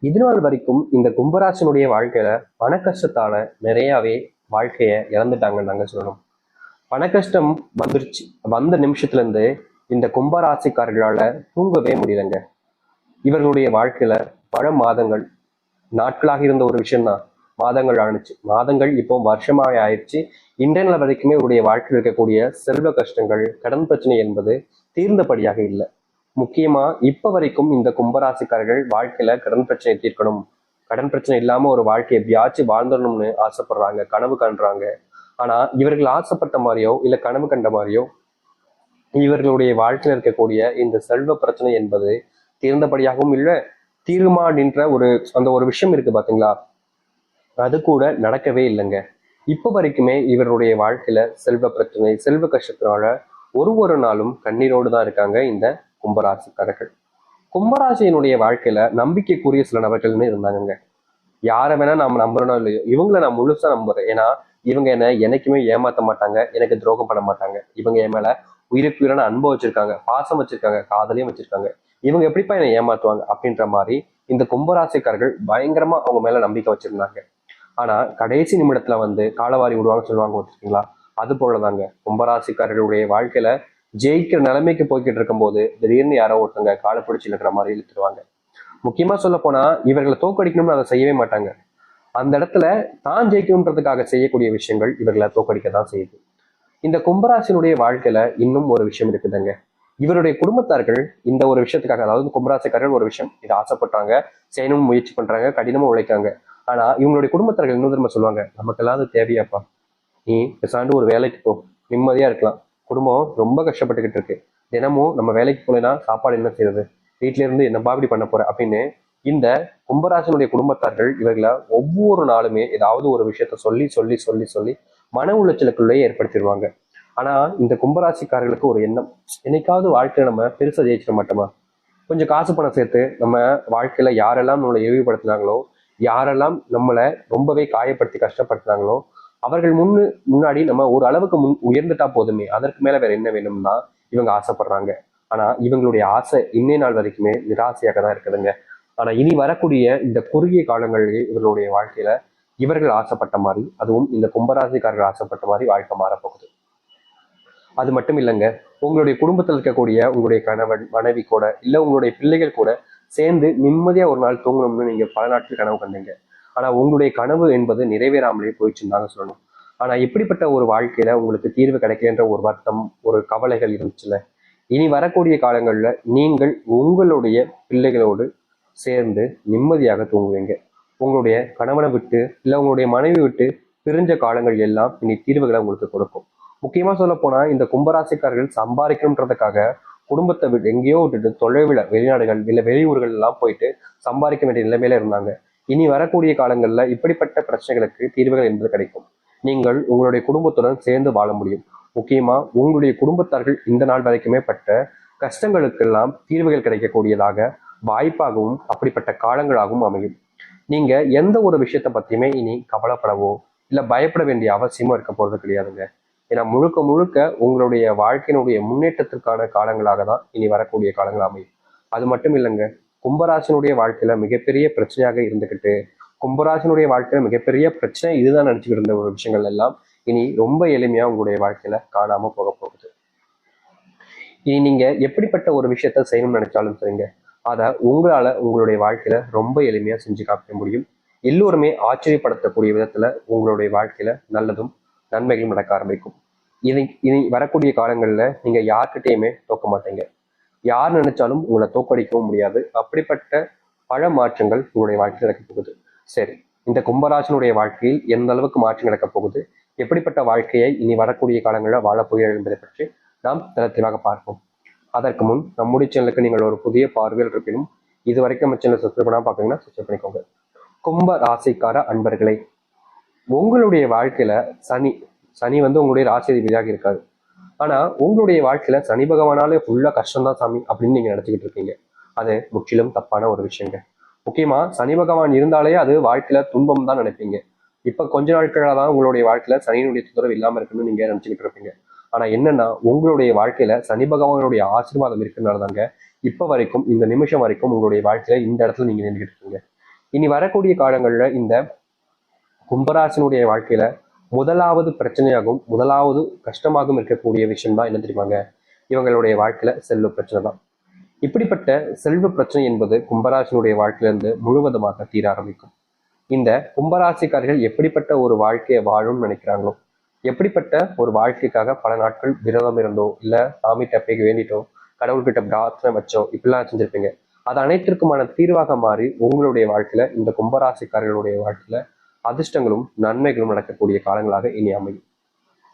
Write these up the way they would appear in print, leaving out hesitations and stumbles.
இதுநாள் வரைக்கும் இந்த கும்பராசனுடைய வாழ்க்கையில பண கஷ்டத்தால நிறையவே வாழ்க்கைய இழந்துட்டாங்கன்னு நாங்க சொல்லணும். பண கஷ்டம் வந்துருச்சு, வந்த நிமிஷத்துல இருந்து இந்த கும்பராசிக்காரர்களால தூங்கவே முடியலங்க. இவர்களுடைய வாழ்க்கையில பல மாதங்கள், நாட்களாக இருந்த ஒரு விஷயம்தான் மாதங்கள் ஆணுச்சு. மாதங்கள் இப்போ வருஷமாக ஆயிடுச்சு. இன்றைய நாள் வரைக்குமே இவருடைய வாழ்க்கையில் இருக்கக்கூடிய செல்வ கஷ்டங்கள், கடன் பிரச்சனை என்பது தீர்ந்தபடியாக இல்லை. முக்கியமா இப்ப வரைக்கும் இந்த கும்பராசிக்காரர்கள் வாழ்க்கையில கடன் பிரச்சனை தீர்க்கணும், கடன் பிரச்சனை இல்லாம ஒரு வாழ்க்கை எப்படியாச்சும் வாழ்ந்துடணும்னு ஆசைப்படுறாங்க, கனவு காண்றாங்க. ஆனா இவர்கள் ஆசைப்பட்ட மாதிரியோ இல்ல கனவு கண்ட மாதிரியோ இவர்களுடைய வாழ்க்கையில் இருக்கக்கூடிய இந்த செல்வ பிரச்சனை என்பது தீர்ந்தபடியாகவும் இல்லை. தீர்மா நின்ற அந்த ஒரு விஷயம் இருக்கு பாத்தீங்களா, அது கூட நடக்கவே இல்லைங்க. இப்ப வரைக்குமே இவருடைய வாழ்க்கையில செல்வ பிரச்சனை, செல்வ கஷ்டத்தினால ஒரு நாளும் கண்ணீரோடு தான் இருக்காங்க இந்த கும்பராசிக்காரர்கள். கும்பராசியினுடைய வாழ்க்கையில நம்பிக்கைக்குரிய சில நபர்கள்னு இருந்தாங்க. யாரை வேணா நம்ம நம்புறோம் இல்லையோ, இவங்களை நான் முழுசா நம்புறேன். ஏன்னா இவங்க என்ன என்னைக்குமே ஏமாத்த மாட்டாங்க, எனக்கு துரோகம் பண்ண மாட்டாங்க. இவங்க என் மேல உயிருக்கு உயிரான அன்பை வச்சிருக்காங்க, பாசம் வச்சிருக்காங்க, காதலையும் வச்சிருக்காங்க. இவங்க எப்படிப்பா என்னை ஏமாத்துவாங்க அப்படின்ற மாதிரி இந்த கும்பராசிக்காரர்கள் பயங்கரமா அவங்க மேல நம்பிக்கை வச்சிருந்தாங்க. ஆனா கடைசி நிமிடத்துல காலவாரி விடுவாங்க சொல்லுவாங்க வச்சிருக்கீங்களா, அது போலதாங்க கும்பராசிக்காரர்களுடைய வாழ்க்கையில ஜெயிக்கிற நிலைமைக்கு போய்கிட்டு இருக்கும் போது திடீர்னு யாரோ ஒருத்தங்க காலை பிடிச்சி இழுக்கிற மாதிரி இழுத்துருவாங்க. முக்கியமா சொல்ல போனா இவர்களை தோக்கடிக்கணும்னு அதை செய்யவே மாட்டாங்க. அந்த இடத்துல தான் ஜெயிக்கணுன்றதுக்காக செய்யக்கூடிய விஷயங்கள் இவர்களை தோக்கடிக்க தான் செய்யுது. இந்த கும்பராசினுடைய வாழ்க்கையில இன்னும் ஒரு விஷயம் இருக்குதுங்க. இவருடைய குடும்பத்தார்கள் இந்த ஒரு விஷயத்துக்காக, அதாவது கும்பராசிக்காரர்கள் ஒரு விஷயம் இதை ஆசைப்பட்டாங்க, செய்யணும்னு முயற்சி பண்றாங்க, கடினமா உழைக்காங்க. ஆனா இவங்களுடைய குடும்பத்தார்கள் இன்னும் திரும்ப சொல்லுவாங்க, நமக்கெல்லாம் அது தேவையாப்பா, நீ பெசாண்டு ஒரு வேலைக்கு போ, நிம்மதியா இருக்கலாம். குடும்பம் ரொம்ப கஷ்டப்பட்டுக்கிட்டு இருக்கு, தினமும் நம்ம வேலைக்கு போலனா சாப்பாடு என்ன செய்யறது, வீட்டுல இருந்து என்ன பாபடி பண்ண போற அப்படின்னு இந்த கும்பராசனுடைய குடும்பத்தார்கள் இவர்களை ஒவ்வொரு நாளுமே ஏதாவது ஒரு விஷயத்த சொல்லி சொல்லி சொல்லி சொல்லி மன உளைச்சலுக்குள்ளே ஏற்படுத்திடுவாங்க. ஆனா இந்த கும்பராசிக்காரர்களுக்கு ஒரு எண்ணம், என்னைக்காவது வாழ்க்கையில நம்ம பெருசா ஜெயிச்சிட மாட்டோமா, கொஞ்சம் காசு பணம் சேர்த்து நம்ம வாழ்க்கையில யாரெல்லாம் நம்மளை இழிவுபடுத்தினாங்களோ, யாரெல்லாம் நம்மளை ரொம்பவே காயப்படுத்தி கஷ்டப்படுத்தினாங்களோ அவர்கள் முன்னாடி நம்ம ஒரு அளவுக்கு உயர்ந்துட்டா போதுமே, அதற்கு மேல வேற என்ன வேணும்னா இவங்க ஆசைப்படுறாங்க. ஆனா இவங்களுடைய ஆசை இன்னை நாள் வரைக்குமே நிராசையாக தான் இருக்குதுங்க. ஆனா இனி வரக்கூடிய இந்த குறுகிய காலங்களிலே இவர்களுடைய வாழ்க்கையில இவர்கள் ஆசைப்பட்ட மாதிரி, அதுவும் இந்த கும்பராசிக்காரர்கள் ஆசைப்பட்ட மாதிரி வாழ்க்கை மாறப்போகுது. அது மட்டும் இல்லைங்க, உங்களுடைய குடும்பத்தில் இருக்கக்கூடிய உங்களுடைய கணவன் மனைவி கூட இல்ல உங்களுடைய பிள்ளைகள் கூட சேர்ந்து நிம்மதியா ஒரு நாள் தூங்கணும்னு நீங்க பல நாட்கள் கனவு கண்டீங்க. ஆனா உங்களுடைய கனவு என்பது நிறைவேறாமலே போயிடுச்சுன்னு தாங்க சொல்லணும். ஆனா இப்படிப்பட்ட ஒரு வாழ்க்கையில உங்களுக்கு தீர்வு கிடைக்கின்ற ஒரு வருத்தம், ஒரு கவலைகள் இருந்துச்சுல்ல, இனி வரக்கூடிய காலங்கள்ல நீங்கள் உங்களுடைய பிள்ளைகளோடு சேர்ந்து நிம்மதியாக தூங்குவீங்க. உங்களுடைய கணவனை விட்டு இல்ல உங்களுடைய மனைவி விட்டு பிரிஞ்ச காலங்கள் எல்லாம் இனி தீர்வுகளை உங்களுக்கு கொடுக்கும். முக்கியமா சொல்ல போனா இந்த கும்பராசிக்காரர்கள் சம்பாதிக்கணுன்றதுக்காக குடும்பத்தை விட்டு எங்கேயோ விட்டுட்டு தொலைவில் வெளிநாடுகள் இல்ல வெளியூர்கள் எல்லாம் போயிட்டு சம்பாதிக்க வேண்டிய நிலைமையில இருந்தாங்க. இனி வரக்கூடிய காலங்கள்ல இப்படிப்பட்ட பிரச்சனைகளுக்கு தீர்வுகள் என்பது கிடைக்கும். நீங்கள் உங்களுடைய குடும்பத்துடன் சேர்ந்து வாழ முடியும். முக்கியமா உங்களுடைய குடும்பத்தார்கள் இந்த நாள் வரைக்குமே பட்ட கஷ்டங்களுக்கெல்லாம் தீர்வுகள் கிடைக்கக்கூடியதாக வாய்ப்பாகவும் அப்படிப்பட்ட காலங்களாகவும் அமையும். நீங்க எந்த ஒரு விஷயத்த பத்தியுமே இனி கவலைப்படவோ இல்ல பயப்பட வேண்டிய அவசியமும் இருக்க போறது கிடையாதுங்க. ஏன்னா முழுக்க முழுக்க உங்களுடைய வாழ்க்கையினுடைய முன்னேற்றத்திற்கான காலங்களாக தான் இனி வரக்கூடிய காலங்கள் அமையும். அது மட்டும் இல்லைங்க, கும்பராசனுடைய வாழ்க்கையில மிகப்பெரிய பிரச்சனையாக இருந்துகிட்டு, கும்பராசனுடைய வாழ்க்கையில மிகப்பெரிய பிரச்சனை இதுதான் நினைச்சுக்கிட்டு இருந்த ஒரு விஷயங்கள் எல்லாம் இனி ரொம்ப எளிமையா உங்களுடைய வாழ்க்கையில காணாம போக போகுது. இனி நீங்க எப்படிப்பட்ட ஒரு விஷயத்த செய்யணும்னு நினைச்சாலும் சரிங்க, அதை உங்களால உங்களுடைய வாழ்க்கையில ரொம்ப எளிமையா செஞ்சு காமிக்க முடியும். எல்லோருமே ஆச்சரியப்படுத்தக்கூடிய விதத்துல உங்களுடைய வாழ்க்கையில நல்லதும் நன்மைகளும் நடக்க ஆரம்பிக்கும். இனி இனி வரக்கூடிய காலங்கள்ல நீங்க யார்கிட்டயுமே தோக்க மாட்டீங்க. யார் நினைச்சாலும் உங்களை தோக்கடிக்கவும் முடியாது. அப்படிப்பட்ட பல மாற்றங்கள் உங்களுடைய வாழ்க்கையில் நடக்க போகுது. சரி, இந்த கும்பராசனுடைய வாழ்க்கையில் எந்த அளவுக்கு மாற்றம் நடக்க போகுது, எப்படிப்பட்ட வாழ்க்கையை இனி வரக்கூடிய காலங்களில் வாழப்போகிறீர்கள் என்பதை பற்றி நாம் தெளிவாக பார்ப்போம். அதற்கு முன் நம்முடைய சேனலுக்கு நீங்கள் ஒரு புதிய பார்வையில் இருப்பினும் இது வரைக்கும் நம்ம சேனல் சப்ஸ்கிரைப் பண்ணாம பார்க்கறீங்கன்னா சப்ஸ்கிரைப் பண்ணிக்கோங்க. கும்ப ராசிக்கார அன்பர்களே, உங்களுடைய வாழ்க்கையில சனி சனி உங்களுடைய ராசி அதிபதியாக இருக்காது. ஆனா உங்களுடைய வாழ்க்கையில சனி பகவானாலே ஃபுல்லா கஷ்டம்தான் சாமி அப்படின்னு நீங்க நினைச்சுக்கிட்டு இருக்கீங்க. அது முற்றிலும் தப்பான ஒரு விஷயங்க. முக்கியமா சனி பகவான் இருந்தாலே அது வாழ்க்கையில துன்பம் தான் நினைப்பீங்க. இப்ப கொஞ்ச நாட்களாக தான் உங்களுடைய வாழ்க்கையில சனியினுடைய தொந்தரவு இல்லாம இருக்குன்னு நீங்க நினைச்சுக்கிட்டு இருப்பீங்க. ஆனா என்னன்னா உங்களுடைய வாழ்க்கையில சனி பகவானுடைய ஆசீர்வாதம் இருக்கிறதுனால தாங்க இப்ப வரைக்கும் இந்த நிமிஷம் வரைக்கும் உங்களுடைய வாழ்க்கையில இந்த இடத்துல நீங்க நின்றுட்டு இருக்கீங்க. இனி வரக்கூடிய காலங்கள்ல இந்த கும்பராசினுடைய வாழ்க்கையில முதலாவது பிரச்சனையாகவும் முதலாவது கஷ்டமாகவும் இருக்கக்கூடிய விஷயம் தான் என்ன தெரியுமாங்க? இவங்களுடைய வாழ்க்கையில செல்வ பிரச்சனை தான். இப்படிப்பட்ட செல்வ பிரச்சனை என்பது கும்பராசினுடைய வாழ்க்கையிலிருந்து முழுவதுமாக தீர ஆரம்பிக்கும். இந்த கும்பராசிக்காரர்கள் எப்படிப்பட்ட ஒரு வாழ்க்கையை வாழும்னு நினைக்கிறாங்களோ, எப்படிப்பட்ட ஒரு வாழ்க்கைக்காக பல நாட்கள் விரதம் இருந்தோ இல்ல சாமி தப்பைக்கு வேண்டிட்டோ கடவுள்கிட்ட பிரார்த்தனை வச்சோ இப்படிலாம் செஞ்சிருப்பீங்க. அது அனைத்திற்குமான தீர்வாக மாறி உங்களுடைய வாழ்க்கையில இந்த கும்பராசிக்காரர்களுடைய வாழ்க்கையில அதிர்ஷ்டங்களும் நன்மைகளும் நடக்கக்கூடிய காலங்களாக இனி அமையும்.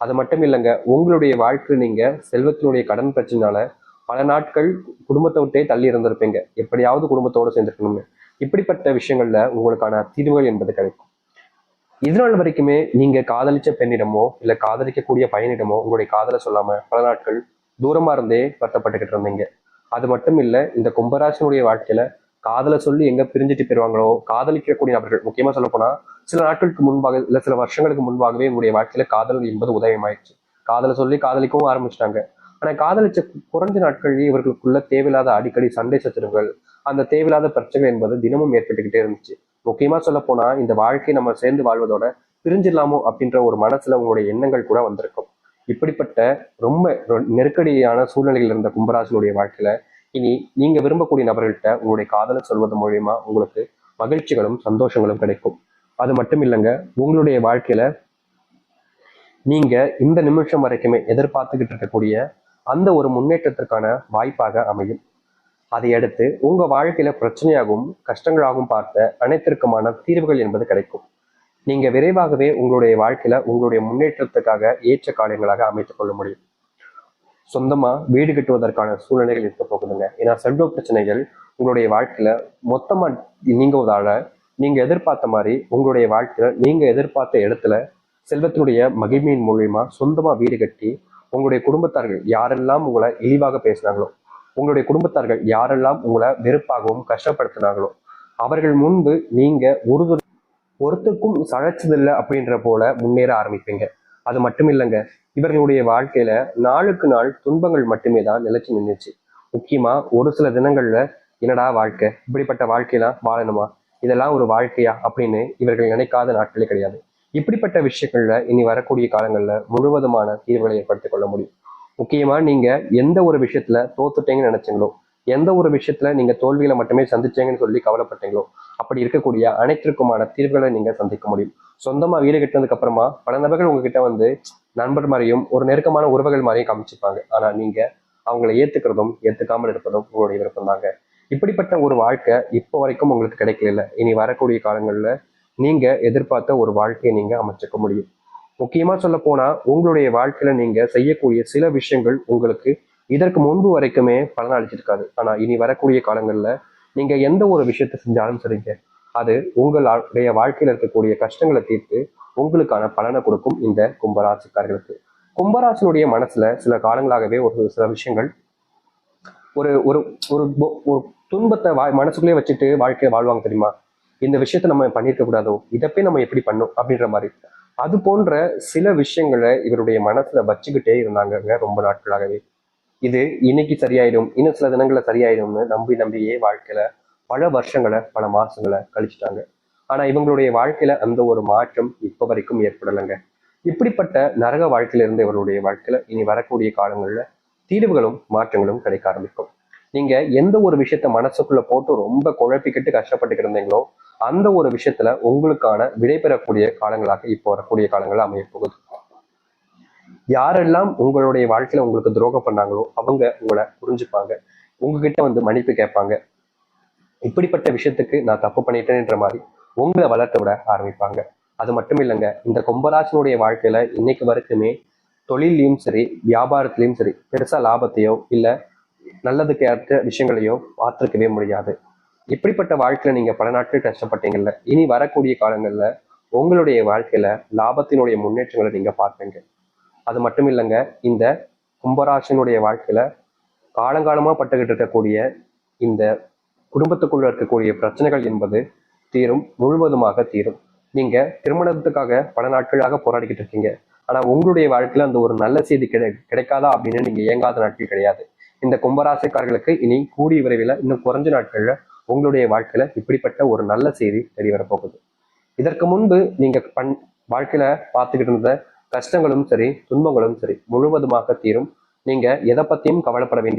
அது மட்டும் இல்லைங்க, உங்களுடைய வாழ்க்கை நீங்க செல்வத்தினுடைய கடன் பிரச்சனைனால பல நாட்கள் குடும்பத்தை விட்டே தள்ளி இருந்திருப்பீங்க. எப்படியாவது குடும்பத்தோடு சேர்ந்திருக்கணும்னு. இப்படிப்பட்ட விஷயங்கள்ல உங்களுக்கான தீர்வுகள் என்பது கிடைக்கும். இதனால் வரைக்குமே நீங்க காதலிச்ச பெண்ணிடமோ இல்ல காதலிக்கக்கூடிய பையனிடமோ உங்களுடைய காதலை சொல்லாம பல நாட்கள் தூரமா இருந்தே வருத்தப்பட்டுக்கிட்டு இருந்தீங்க. அது மட்டும் இல்ல, இந்த கும்பராசினுடைய வாழ்க்கையில காதலை சொல்லி எங்க பிரிஞ்சுட்டு போயிருவாங்களோ, காதலிக்கக்கூடிய நபர்கள் முக்கியமா சொல்ல போனா சில நாட்களுக்கு முன்பாக இல்ல சில வருஷங்களுக்கு முன்பாகவே உங்களுடைய வாழ்க்கையில காதல் என்பது உதயமாயிடுச்சு. காதலை சொல்லி காதலிக்கவும் ஆரம்பிச்சிட்டாங்க. ஆனா காதலிச்ச குறைஞ்ச நாட்களிலேயே இவர்களுக்குள்ள தேவையில்லாத அடிக்கடி சண்டை சச்சரவுகள், அந்த தேவையில்லாத பிரச்சனைகள் என்பது தினமும் ஏற்பட்டுக்கிட்டே இருந்துச்சு. முக்கியமா சொல்ல போனா இந்த வாழ்க்கையை நம்ம சேர்ந்து வாழ்வதோட பிரிஞ்சிடலாமோ அப்படின்ற ஒரு மனசுல உங்களுடைய எண்ணங்கள் கூட வந்திருக்கும். இப்படிப்பட்ட ரொம்ப நெருக்கடியான சூழ்நிலைகள் இருந்த கும்பராசினுடைய வாழ்க்கையில இனி நீங்க விரும்பக்கூடிய நபர்கள்ட்ட உங்களுடைய காதலை சொல்வது மூலியமா உங்களுக்கு மகிழ்ச்சிகளும் சந்தோஷங்களும் கிடைக்கும். அது மட்டும் இல்லைங்க, உங்களுடைய வாழ்க்கையில நீங்க இந்த நிமிஷம் வரைக்குமே எதிர்பார்த்துக்கிட்டு இருக்கக்கூடிய அந்த ஒரு முன்னேற்றத்திற்கான வாய்ப்பாக அமையும். அதை அடுத்து உங்க வாழ்க்கையில பிரச்சனையாகவும் கஷ்டங்களாகவும் பார்த்த அனைத்திற்குமான தீர்வுகள் என்பது கிடைக்கும். நீங்க விரைவாகவே உங்களுடைய வாழ்க்கையில உங்களுடைய முன்னேற்றத்துக்காக ஏற்ற காரியங்களாக அமைத்துக் கொள்ள முடியும். சொந்தமா வீடு கட்டுவதற்கான சூழ்நிலைகள் இருக்க போகுதுங்க. ஏன்னா செல்வ பிரச்சனைகள் உங்களுடைய வாழ்க்கையில மொத்தமா நீங்குவதால நீங்க எதிர்பார்த்த மாதிரி உங்களுடைய வாழ்க்கையில நீங்க எதிர்பார்த்த இடத்துல செல்வத்தினுடைய மகிமையின் மூலியமா சொந்தமா வீடு கட்டி உங்களுடைய குடும்பத்தார்கள் யாரெல்லாம் உங்களை இழிவாக பேசினாங்களோ, உங்களுடைய குடும்பத்தார்கள் யாரெல்லாம் உங்களை வெறுப்பாகவும் கஷ்டப்படுத்தினாங்களோ அவர்கள் முன்பு நீங்க ஒருத்தருக்கும் சளைச்சதில்லை அப்படின்ற போல முன்னேற ஆரம்பிப்பீங்க. அது மட்டும் இல்லைங்க, இவர்களுடைய வாழ்க்கையில நாளுக்கு நாள் துன்பங்கள் மட்டுமே தான் நிலைச்சு நின்றுச்சு. முக்கியமா ஒரு சில தினங்கள்ல என்னடா வாழ்க்கை, இப்படிப்பட்ட வாழ்க்கையெல்லாம் வாழணுமா, இதெல்லாம் ஒரு வாழ்க்கையா அப்படின்னு இவர்கள் நினைக்காத நாட்களே கிடையாது. இப்படிப்பட்ட விஷயங்கள்ல இனி வரக்கூடிய காலங்கள்ல முழுவதுமான தீர்வுகளை ஏற்படுத்திக் கொள்ள முடியும். முக்கியமா நீங்க எந்த ஒரு விஷயத்துல தோத்துட்டீங்கன்னு நினைச்சீங்களோ, எந்த ஒரு விஷயத்துல நீங்க தோல்விகளை மட்டுமே சந்திச்சீங்கன்னு சொல்லி கவலைப்பட்டீங்களோ அப்படி இருக்கக்கூடிய அனைத்திற்குமான தீர்வுகளை நீங்க சந்திக்க முடியும். சொந்தமா வீடு கட்டினதுக்கு அப்புறமா பல நபர்கள் உங்ககிட்ட வந்து நண்பர் மாதிரியும் ஒரு நெருக்கமான உறவுகள் மாதிரியும் காமிச்சுப்பாங்க. ஆனா நீங்க அவங்களை ஏத்துக்கிறதும் ஏத்துக்காமல் இருப்பதும் உங்களுடைய விருப்பம் தாங்க. இப்படிப்பட்ட ஒரு வாழ்க்கை இப்போ வரைக்கும் உங்களுக்கு கிடைக்கல. இனி வரக்கூடிய காலங்கள்ல நீங்க எதிர்பார்த்த ஒரு வாழ்க்கையை நீங்க அமைச்சுக்க முடியும். முக்கியமா சொல்ல போனா உங்களுடைய வாழ்க்கையில நீங்க செய்யக்கூடிய சில விஷயங்கள் உங்களுக்கு இதற்கு முன்பு வரைக்குமே பலன் அளிச்சிருக்காது. ஆனா இனி வரக்கூடிய காலங்கள்ல நீங்க எந்த ஒரு விஷயத்த செஞ்சாலும் சரிங்க, அது உங்களுடைய வாழ்க்கையில இருக்கக்கூடிய கஷ்டங்களை தீர்த்து உங்களுக்கான பலனை கொடுக்கும். இந்த கும்பராசிக்காரர்களுக்கு கும்பராசினுடைய மனசுல சில காலங்களாகவே ஒரு சில விஷயங்கள் ஒரு ஒரு ஒரு ஒரு துன்பத்தை மனசுக்குள்ளே வச்சுட்டு வாழ்க்கையை வாழ்வாங்க தெரியுமா? இந்த விஷயத்த நம்ம பண்ணியிருக்க கூடாதோ, இதப்பே நம்ம எப்படி பண்ணோம் அப்படின்ற மாதிரி. அது போன்ற சில விஷயங்களை இவருடைய மனசுல வச்சுக்கிட்டே இருந்தாங்க ரொம்ப நாட்களாகவே. இது இன்னைக்கு சரியாயிடும், இன்னும் சில தினங்கள்ல சரியாயிடும்னு நம்பி நம்பியே வாழ்க்கையில பல வருஷங்களை பல மாசங்களை கழிச்சிட்டாங்க. ஆனா இவங்களுடைய வாழ்க்கையில அந்த ஒரு மாற்றம் இப்ப வரைக்கும் ஏற்படலைங்க. இப்படிப்பட்ட நரக வாழ்க்கையில இருந்து இவருடைய வாழ்க்கையில இனி வரக்கூடிய காலங்கள்ல தீர்வுகளும் மாற்றங்களும் கிடைக்க ஆரம்பிக்கும். நீங்க எந்த ஒரு விஷயத்த மனசுக்குள்ள போட்டு ரொம்ப குழப்பிக்கிட்டு கஷ்டப்பட்டுக்கிட்டு இருந்தீங்களோ அந்த ஒரு விஷயத்துல உங்களுக்கான விடை பெறக்கூடிய காலங்களாக இப்போ வரக்கூடிய காலங்கள் அமைய போகுது. யாரெல்லாம் உங்களுடைய வாழ்க்கையில உங்களுக்கு துரோகம் பண்ணாங்களோ அவங்க உங்களை புரிஞ்சுப்பாங்க, உங்ககிட்ட வந்து மன்னிப்பு கேட்பாங்க. இப்படிப்பட்ட விஷயத்துக்கு நான் தப்பு பண்ணிட்டேன்ற மாதிரி உங்களை வளர்த்த விட ஆரம்பிப்பாங்க. அது மட்டும் இல்லைங்க, இந்த கும்பராசினுடைய வாழ்க்கையில இன்னைக்கு வரைக்குமே தொழிலையும் சரி வியாபாரத்திலையும் சரி பெருசா லாபத்தையோ இல்ல நல்லதுக்கு ஏற்ற விஷயங்களையோ பார்த்துருக்கவே முடியாது. இப்படிப்பட்ட வாழ்க்கையில நீங்க பல நாட்கள் கஷ்டப்பட்டீங்கல்ல, இனி வரக்கூடிய காலங்கள்ல உங்களுடைய வாழ்க்கையில லாபத்தினுடைய முன்னேற்றங்களை நீங்க பார்ப்பீங்க. அது மட்டும் இல்லைங்க, இந்த கும்பராசினுடைய வாழ்க்கையில காலங்காலமா பட்டுக்கிட்டு இருக்கக்கூடிய இந்த குடும்பத்துக்குள்ள இருக்கக்கூடிய பிரச்சனைகள் என்பது தீரும், முழுவதுமாக தீரும். நீங்க திருமணத்துக்காக பல நாட்களாக போராடிக்கிட்டு இருக்கீங்க. ஆனா உங்களுடைய வாழ்க்கையில அந்த ஒரு நல்ல செய்தி கிடைக்காதா அப்படின்னு நீங்க ஏங்காத நாட்கள் கிடையாது. இந்த கும்பராசிக்காரர்களுக்கு இனி கூடிய விரைவில் இன்னும் குறைஞ்ச நாட்கள்ல உங்களுடைய வாழ்க்கையில இப்படிப்பட்ட ஒரு நல்ல செய்தி வெளிவரப்போகுது. இதற்கு முன்பு நீங்க வாழ்க்கையில பார்த்துக்கிட்டு இருந்த கஷ்டங்களும் சரி, துன்பங்களும் சரி முழுவதுமாக தீரும். நீங்க எதை பத்தியும் கவலைப்பட வேண்டிய